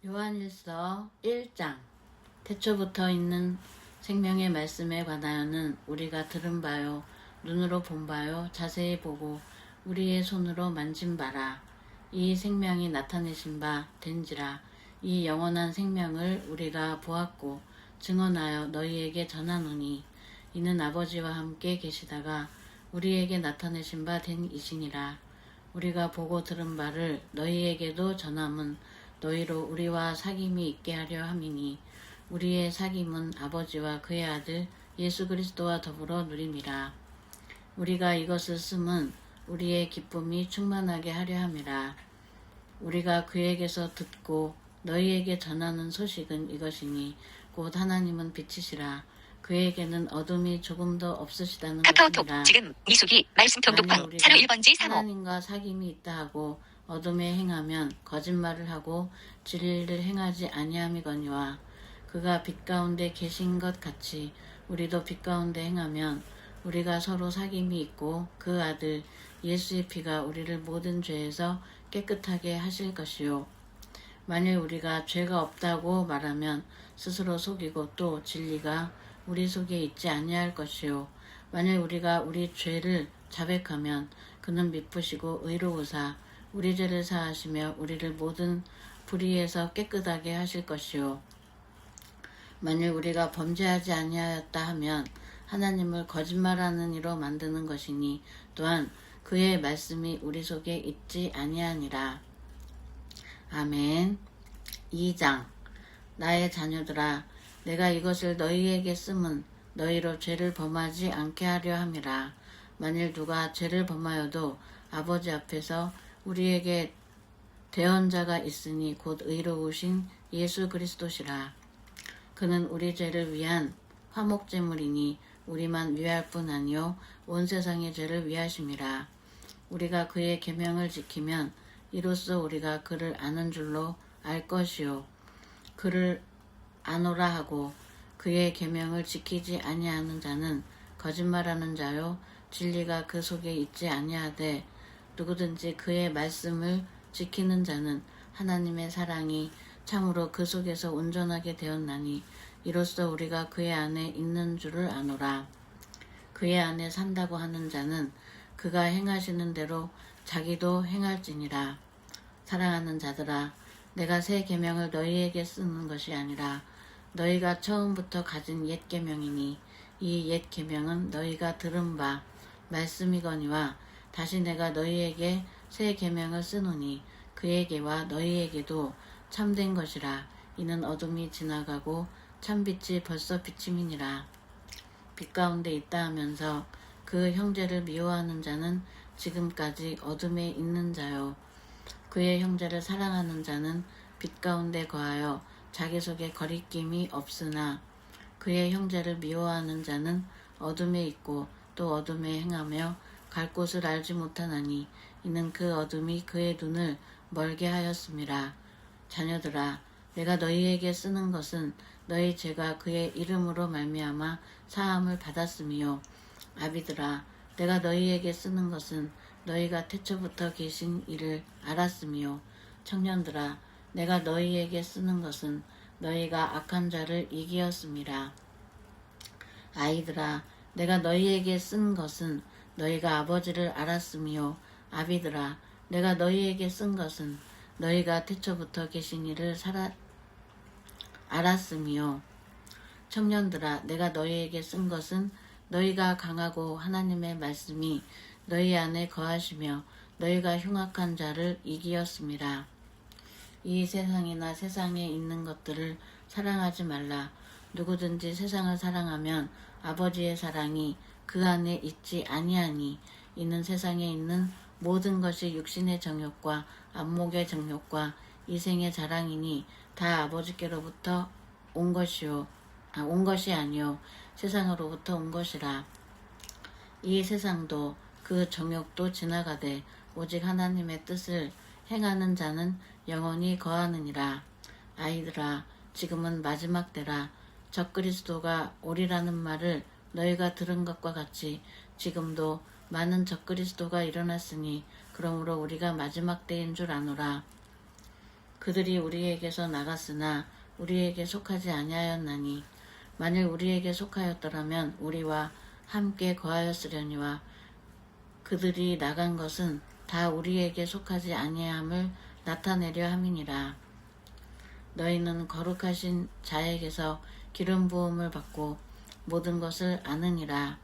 요한일서 1장. 태초부터 있는 생명의 말씀에 관하여는 우리가 들은 바요 눈으로 본 바요 자세히 보고 우리의 손으로 만진 바라. 이 생명이 나타내신 바 된지라. 이 영원한 생명을 우리가 보았고 증언하여 너희에게 전하노니 이는 아버지와 함께 계시다가 우리에게 나타내신 바 된 이시니라. 우리가 보고 들은 바를 너희에게도 전함은 너희로 우리와 사귐이 있게 하려 함이니 우리의 사귐은 아버지와 그의 아들 예수 그리스도와 더불어 누림이라. 우리가 이것을 쓰면 우리의 기쁨이 충만하게 하려 함이라. 우리가 그에게서 듣고 너희에게 전하는 소식은 이것이니 곧 하나님은 빛이시라. 그에게는 어둠이 조금도 없으시다는 카카오톡 것이니라. 지금 미숙이 말씀 만일 통독방 우리가 사료 1번지 3호 하나님과 사귐이 있다 하고 어둠에 행하면 거짓말을 하고 진리를 행하지 아니함이거니와 그가 빛 가운데 계신 것 같이 우리도 빛 가운데 행하면 우리가 서로 사귐이 있고 그 아들 예수의 피가 우리를 모든 죄에서 깨끗하게 하실 것이요. 만일 우리가 죄가 없다고 말하면 스스로 속이고 또 진리가 우리 속에 있지 아니할 것이요. 만일 우리가 우리 죄를 자백하면 그는 미쁘시고 의로우사 우리 죄를 사하시며 우리를 모든 불의에서 깨끗하게 하실 것이요. 만일 우리가 범죄하지 아니하였다 하면 하나님을 거짓말하는 이로 만드는 것이니 또한 그의 말씀이 우리 속에 있지 아니하니라. 아멘. 2장. 나의 자녀들아, 내가 이것을 너희에게 쓰면 너희로 죄를 범하지 않게 하려 함이라. 만일 누가 죄를 범하여도 아버지 앞에서 우리에게 대언자가 있으니 곧 의로우신 예수 그리스도시라. 그는 우리 죄를 위한 화목제물이니 우리만 위할 뿐 아니요 온 세상의 죄를 위하심이라. 우리가 그의 계명을 지키면 이로써 우리가 그를 아는 줄로 알 것이요. 그를 아노라 하고 그의 계명을 지키지 아니하는 자는 거짓말하는 자요 진리가 그 속에 있지 아니하되 누구든지 그의 말씀을 지키는 자는 하나님의 사랑이 참으로 그 속에서 온전하게 되었나니 이로써 우리가 그의 안에 있는 줄을 아노라. 그의 안에 산다고 하는 자는 그가 행하시는 대로 자기도 행할지니라. 사랑하는 자들아, 내가 새 계명을 너희에게 쓰는 것이 아니라 너희가 처음부터 가진 옛 계명이니 이 옛 계명은 너희가 들은 바 말씀이거니와 다시 내가 너희에게 새 계명을 쓰노니 그에게와 너희에게도 참된 것이라. 이는 어둠이 지나가고 참빛이 벌써 비침이니라. 빛 가운데 있다 하면서 그 형제를 미워하는 자는 지금까지 어둠에 있는 자요. 그의 형제를 사랑하는 자는 빛 가운데 거하여 자기 속에 거리낌이 없으나 그의 형제를 미워하는 자는 어둠에 있고 또 어둠에 행하며 갈 곳을 알지 못하나니 이는 그 어둠이 그의 눈을 멀게 하였음이라. 자녀들아, 내가 너희에게 쓰는 것은 너희 죄가 그의 이름으로 말미암아 사함을 받았음이요. 아비들아, 내가 너희에게 쓰는 것은 너희가 태초부터 계신 이를 알았음이요. 청년들아, 내가 너희에게 쓰는 것은 너희가 악한 자를 이기었음이라. 아이들아, 내가 너희에게 쓴 것은 너희가 아버지를 알았음이요. 아비들아, 내가 너희에게 쓴 것은 너희가 태초부터 계신 이를 알았음이요. 청년들아, 내가 너희에게 쓴 것은 너희가 강하고 하나님의 말씀이 너희 안에 거하시며 너희가 흉악한 자를 이기었음이라. 이 세상이나 세상에 있는 것들을 사랑하지 말라. 누구든지 세상을 사랑하면 아버지의 사랑이 그 안에 있지 아니하니 이는 세상에 있는 모든 것이 육신의 정욕과 안목의 정욕과 이생의 자랑이니 다 아버지께로부터 온 것이 아니요 세상으로부터 온 것이라. 이 세상도 그 정욕도 지나가되 오직 하나님의 뜻을 행하는 자는 영원히 거하느니라. 아이들아, 지금은 마지막 때라. 적그리스도가 오리라는 말을 너희가 들은 것과 같이 지금도 많은 적그리스도가 일어났으니 그러므로 우리가 마지막 때인 줄 아노라. 그들이 우리에게서 나갔으나 우리에게 속하지 아니하였나니 만일 우리에게 속하였더라면 우리와 함께 거하였으려니와 그들이 나간 것은 다 우리에게 속하지 아니함을 나타내려 함이니라. 너희는 거룩하신 자에게서 기름 부음을 받고 모든 것을 아느니라.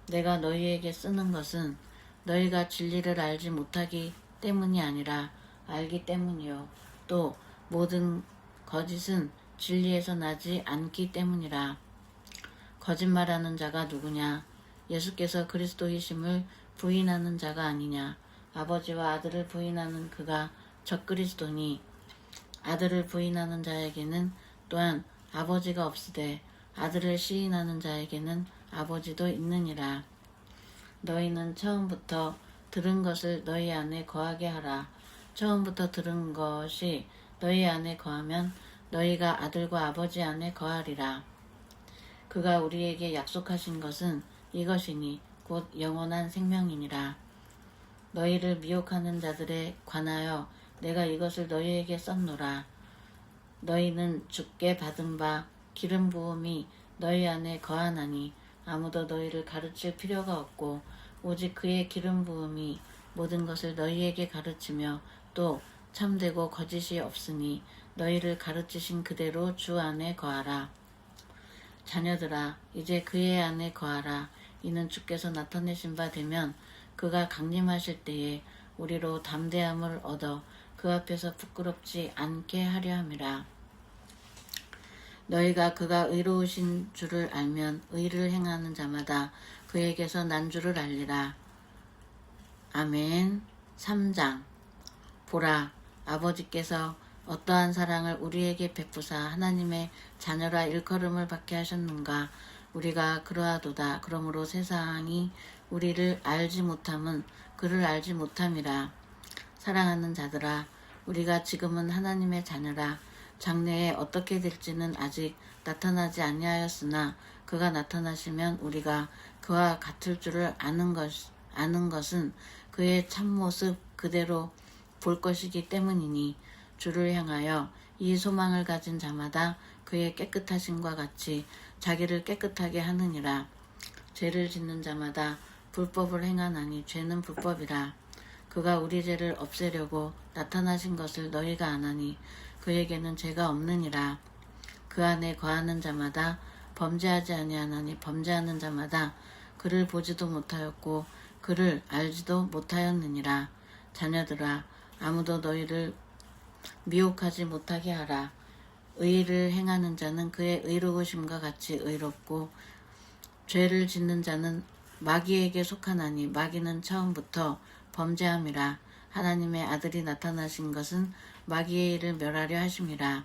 내가 너희에게 쓰는 것은 너희가 진리를 알지 못하기 때문이 아니라 알기 때문이요 또 모든 거짓은 진리에서 나지 않기 때문이라. 거짓말하는 자가 누구냐? 예수께서 그리스도이심을 부인하는 자가 아니냐? 아버지와 아들을 부인하는 그가 적그리스도니 아들을 부인하는 자에게는 또한 아버지가 없으되 아들을 시인하는 자에게는 아버지도 있느니라. 너희는 처음부터 들은 것을 너희 안에 거하게 하라. 처음부터 들은 것이 너희 안에 거하면 너희가 아들과 아버지 안에 거하리라. 그가 우리에게 약속하신 것은 이것이니 곧 영원한 생명이니라. 너희를 미혹하는 자들에 관하여 내가 이것을 너희에게 썼노라. 너희는 주께 받은 바 기름 부음이 너희 안에 거하나니 아무도 너희를 가르칠 필요가 없고 오직 그의 기름 부음이 모든 것을 너희에게 가르치며 또 참되고 거짓이 없으니 너희를 가르치신 그대로 주 안에 거하라. 자녀들아 이제 그의 안에 거하라. 이는 주께서 나타내신 바 되면 그가 강림하실 때에 우리로 담대함을 얻어 그 앞에서 부끄럽지 않게 하려 함이라. 너희가 그가 의로우신 줄을 알면 의를 행하는 자마다 그에게서 난 줄을 알리라. 아멘. 3장. 보라, 아버지께서 어떠한 사랑을 우리에게 베푸사 하나님의 자녀라 일컬음을 받게 하셨는가. 우리가 그러하도다. 그러므로 세상이 우리를 알지 못함은 그를 알지 못함이라. 사랑하는 자들아, 우리가 지금은 하나님의 자녀라. 장래에 어떻게 될지는 아직 나타나지 아니하였으나 그가 나타나시면 우리가 그와 같을 줄을 아는 것은 그의 참모습 그대로 볼 것이기 때문이니 주를 향하여 이 소망을 가진 자마다 그의 깨끗하심과 같이 자기를 깨끗하게 하느니라. 죄를 짓는 자마다 불법을 행하나니 죄는 불법이라. 그가 우리 죄를 없애려고 나타나신 것을 너희가 아나니 그에게는 죄가 없느니라. 그 안에 거하는 자마다 범죄하지 아니하나니 범죄하는 자마다 그를 보지도 못하였고 그를 알지도 못하였느니라. 자녀들아, 아무도 너희를 미혹하지 못하게 하라. 의를 행하는 자는 그의 의로우심과 같이 의롭고 죄를 짓는 자는 마귀에게 속하나니 마귀는 처음부터 범죄함이라. 하나님의 아들이 나타나신 것은 마귀의 일을 멸하려 하심이라.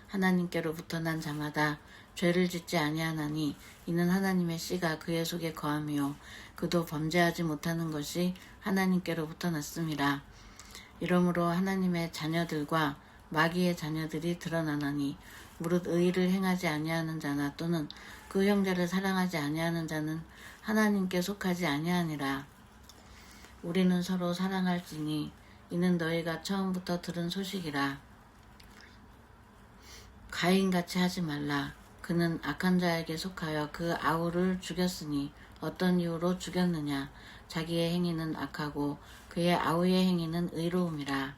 하나님께로부터 난 자마다 죄를 짓지 아니하나니 이는 하나님의 씨가 그의 속에 거함이요 그도 범죄하지 못하는 것이 하나님께로부터 났음이라. 이러므로 하나님의 자녀들과 마귀의 자녀들이 드러나나니 무릇 의를 행하지 아니하는 자나 또는 그 형제를 사랑하지 아니하는 자는 하나님께 속하지 아니하니라. 우리는 서로 사랑할지니 이는 너희가 처음부터 들은 소식이라. 가인같이 하지 말라. 그는 악한 자에게 속하여 그 아우를 죽였으니 어떤 이유로 죽였느냐. 자기의 행위는 악하고 그의 아우의 행위는 의로움이라.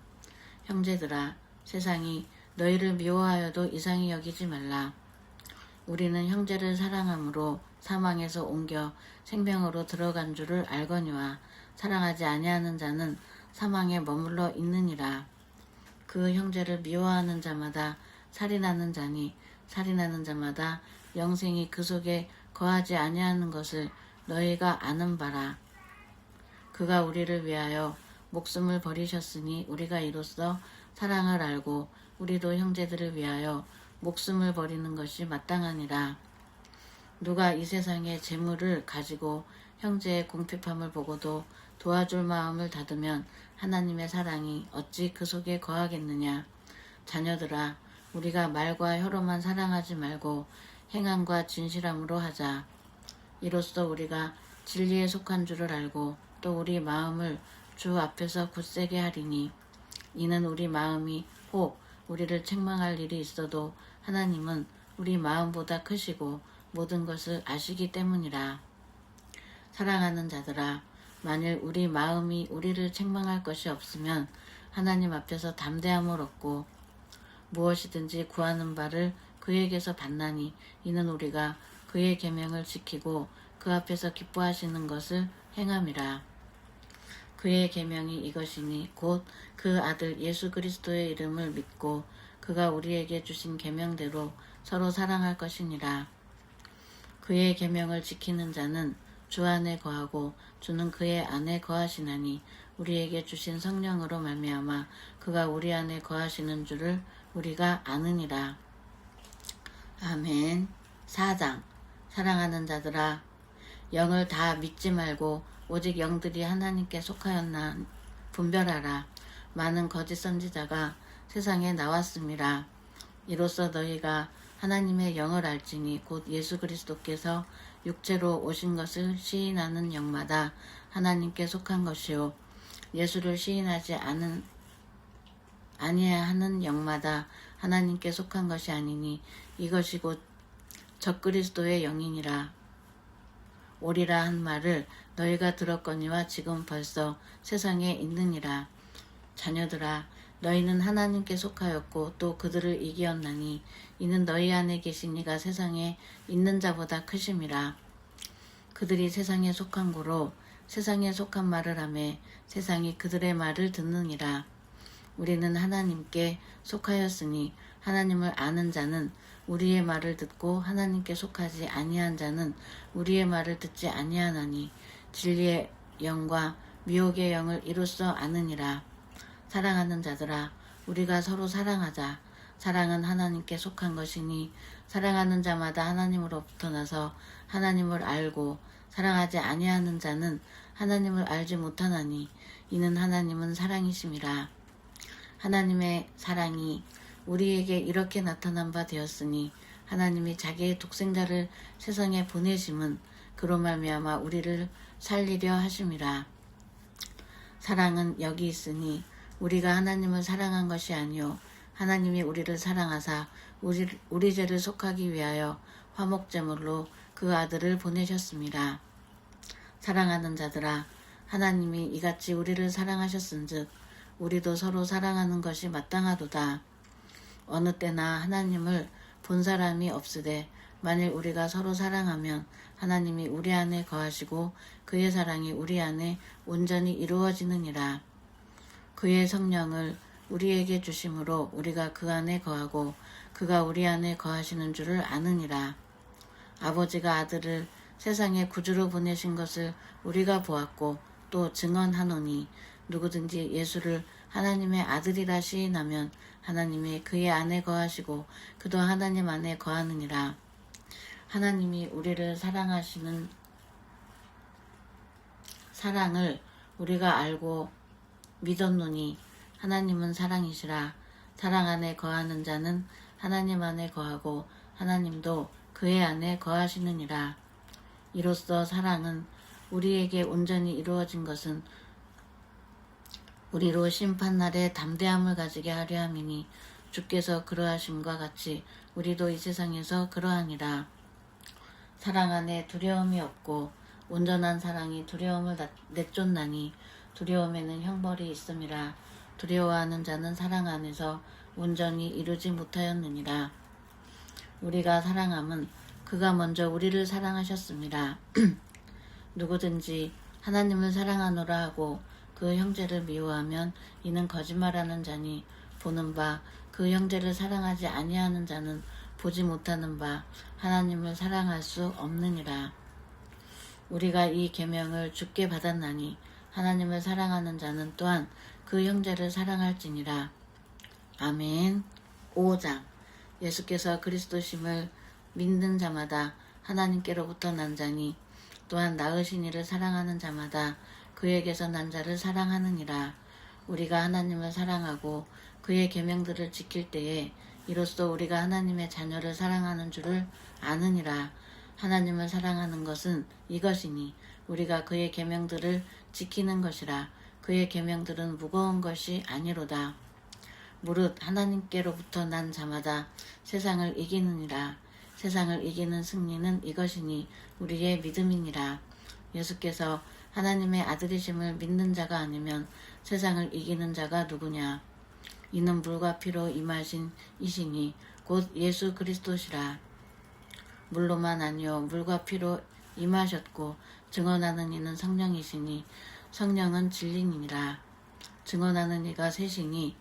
형제들아, 세상이 너희를 미워하여도 이상히 여기지 말라. 우리는 형제를 사랑함으로 사망에서 옮겨 생명으로 들어간 줄을 알거니와 사랑하지 아니하는 자는 사망에 머물러 있느니라. 그 형제를 미워하는 자마다 살인하는 자니 살인하는 자마다 영생이 그 속에 거하지 아니하는 것을 너희가 아는 바라. 그가 우리를 위하여 목숨을 버리셨으니 우리가 이로써 사랑을 알고 우리도 형제들을 위하여 목숨을 버리는 것이 마땅하니라. 누가 이 세상의 재물을 가지고 형제의 궁핍함을 보고도 도와줄 마음을 닫으면 하나님의 사랑이 어찌 그 속에 거하겠느냐. 자녀들아, 우리가 말과 혀로만 사랑하지 말고 행함과 진실함으로 하자. 이로써 우리가 진리에 속한 줄을 알고 또 우리 마음을 주 앞에서 굳세게 하리니 이는 우리 마음이 혹 우리를 책망할 일이 있어도 하나님은 우리 마음보다 크시고 모든 것을 아시기 때문이라. 사랑하는 자들아, 만일 우리 마음이 우리를 책망할 것이 없으면 하나님 앞에서 담대함을 얻고 무엇이든지 구하는 바를 그에게서 받나니 이는 우리가 그의 계명을 지키고 그 앞에서 기뻐하시는 것을 행함이라. 그의 계명이 이것이니 곧 그 아들 예수 그리스도의 이름을 믿고 그가 우리에게 주신 계명대로 서로 사랑할 것이니라. 그의 계명을 지키는 자는 주 안에 거하고 주는 그의 안에 거하시나니 우리에게 주신 성령으로 말미암아 그가 우리 안에 거하시는 줄을 우리가 아느니라. 아멘. 4장. 사랑하는 자들아, 영을 다 믿지 말고 오직 영들이 하나님께 속하였나 분별하라. 많은 거짓 선지자가 세상에 나왔음이라. 이로써 너희가 하나님의 영을 알지니 곧 예수 그리스도께서 육체로 오신 것을 시인하는 영마다 하나님께 속한 것이요 예수를 시인하지 아니해야 하는 영마다 하나님께 속한 것이 아니니 이것이 곧 적그리스도의 영이니라. 오리라 한 말을 너희가 들었거니와 지금 벌써 세상에 있느니라. 자녀들아, 너희는 하나님께 속하였고 또 그들을 이기었나니 이는 너희 안에 계신 이가 세상에 있는 자보다 크심이라. 그들이 세상에 속한 고로 세상에 속한 말을 하며 세상이 그들의 말을 듣느니라. 우리는 하나님께 속하였으니 하나님을 아는 자는 우리의 말을 듣고 하나님께 속하지 아니한 자는 우리의 말을 듣지 아니하나니 진리의 영과 미혹의 영을 이로써 아느니라. 사랑하는 자들아, 우리가 서로 사랑하자. 사랑은 하나님께 속한 것이니 사랑하는 자마다 하나님으로부터 나서 하나님을 알고 사랑하지 아니하는 자는 하나님을 알지 못하나니 이는 하나님은 사랑이심이라. 하나님의 사랑이 우리에게 이렇게 나타난 바 되었으니 하나님이 자기의 독생자를 세상에 보내심은 그로 말미암아 우리를 살리려 하심이라. 사랑은 여기 있으니 우리가 하나님을 사랑한 것이 아니요 하나님이 우리를 사랑하사 우리 죄를 속하기 위하여 화목제물로 그 아들을 보내셨습니다. 사랑하는 자들아, 하나님이 이같이 우리를 사랑하셨은즉 우리도 서로 사랑하는 것이 마땅하도다. 어느 때나 하나님을 본 사람이 없으되 만일 우리가 서로 사랑하면 하나님이 우리 안에 거하시고 그의 사랑이 우리 안에 온전히 이루어지느니라. 그의 성령을 우리에게 주심으로 우리가 그 안에 거하고 그가 우리 안에 거하시는 줄을 아느니라. 아버지가 아들을 세상에 구주로 보내신 것을 우리가 보았고 또 증언하노니 누구든지 예수를 하나님의 아들이라 시인하면 하나님이 그의 안에 거하시고 그도 하나님 안에 거하느니라. 하나님이 우리를 사랑하시는 사랑을 우리가 알고 믿었노니 하나님은 사랑이시라. 사랑 안에 거하는 자는 하나님 안에 거하고 하나님도 그의 안에 거하시느니라. 이로써 사랑은 우리에게 온전히 이루어진 것은 우리로 심판날에 담대함을 가지게 하려 함이니 주께서 그러하심과 같이 우리도 이 세상에서 그러하니라. 사랑 안에 두려움이 없고 온전한 사랑이 두려움을 내쫓나니 두려움에는 형벌이 있음이라. 두려워하는 자는 사랑 안에서 온전히 이루지 못하였느니라. 우리가 사랑함은 그가 먼저 우리를 사랑하셨습니다. 누구든지 하나님을 사랑하노라 하고 그 형제를 미워하면 이는 거짓말하는 자니 보는 바 그 형제를 사랑하지 아니하는 자는 보지 못하는 바 하나님을 사랑할 수 없느니라. 우리가 이 계명을 주께 받았나니 하나님을 사랑하는 자는 또한 그 형제를 사랑할지니라. 아멘. 5장. 예수께서 그리스도심을 믿는 자마다 하나님께로부터 난 자니 또한 낳으신 이를 사랑하는 자마다 그에게서 난 자를 사랑하느니라. 우리가 하나님을 사랑하고 그의 계명들을 지킬 때에 이로써 우리가 하나님의 자녀를 사랑하는 줄을 아느니라. 하나님을 사랑하는 것은 이것이니 우리가 그의 계명들을 지키는 것이라. 그의 계명들은 무거운 것이 아니로다. 무릇 하나님께로부터 난 자마다 세상을 이기느니라. 세상을 이기는 승리는 이것이니 우리의 믿음이니라. 예수께서 하나님의 아들이심을 믿는 자가 아니면 세상을 이기는 자가 누구냐? 이는 물과 피로 임하신 이시니 곧 예수 그리스도시라. 물로만 아니요 물과 피로 임하셨고 증언하는 이는 성령이시니 성령은 진리니라. 증언하는 이가 셋이니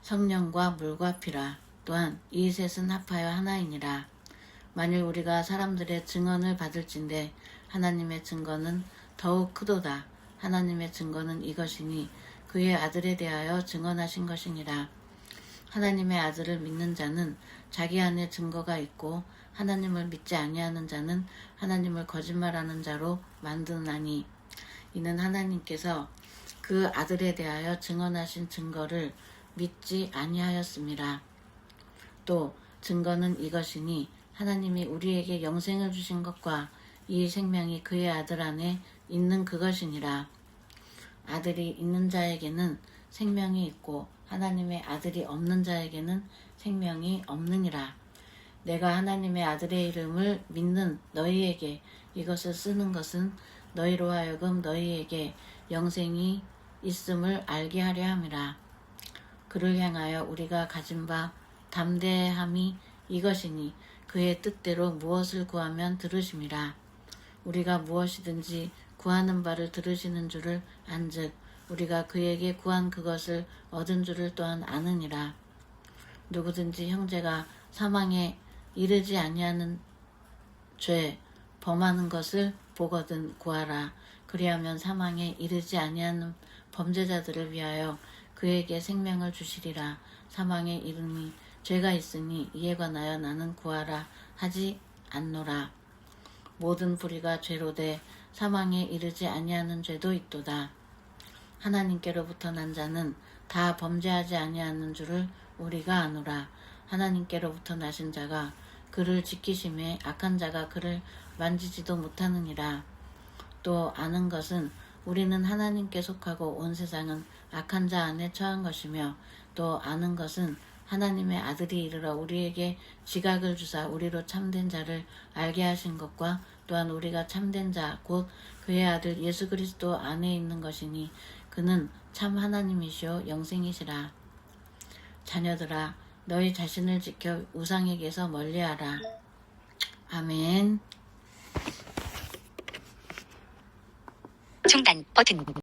성령과 물과 피라. 또한 이 셋은 합하여 하나이니라. 만일 우리가 사람들의 증언을 받을진대 하나님의 증거는 더욱 크도다. 하나님의 증거는 이것이니 그의 아들에 대하여 증언하신 것이니라. 하나님의 아들을 믿는 자는 자기 안에 증거가 있고 하나님을 믿지 아니하는 자는 하나님을 거짓말하는 자로 만드나니 이는 하나님께서 그 아들에 대하여 증언하신 증거를 믿지 아니하였음이라. 또 증거는 이것이니 하나님이 우리에게 영생을 주신 것과 이 생명이 그의 아들 안에 있는 그것이니라. 아들이 있는 자에게는 생명이 있고 하나님의 아들이 없는 자에게는 생명이 없느니라. 내가 하나님의 아들의 이름을 믿는 너희에게 이것을 쓰는 것은 너희로 하여금 너희에게 영생이 있음을 알게 하려 함이라. 그를 향하여 우리가 가진 바 담대함이 이것이니 그의 뜻대로 무엇을 구하면 들으심이라. 우리가 무엇이든지 구하는 바를 들으시는 줄을 안즉 우리가 그에게 구한 그것을 얻은 줄을 또한 아느니라. 누구든지 형제가 사망에 이르지 아니하는 죄 범하는 것을 보거든 구하라. 그리하면 사망에 이르지 아니하는 범죄자들을 위하여 그에게 생명을 주시리라. 사망에 이르니 죄가 있으니 이에 관하여 나는 구하라 하지 않노라. 모든 불의가 죄로 돼 사망에 이르지 아니하는 죄도 있도다. 하나님께로부터 난 자는 다 범죄하지 아니하는 줄을 우리가 아노라. 하나님께로부터 나신 자가 그를 지키심에 악한 자가 그를 만지지도 못하느니라. 또 아는 것은 우리는 하나님께 속하고 온 세상은 악한 자 안에 처한 것이며 또 아는 것은 하나님의 아들이 이르러 우리에게 지각을 주사 우리로 참된 자를 알게 하신 것과 또한 우리가 참된 자 곧 그의 아들 예수 그리스도 안에 있는 것이니 그는 참 하나님이시오 영생이시라. 자녀들아 너희 자신을 지켜 우상에게서 멀리하라. 아멘. 중단 버튼.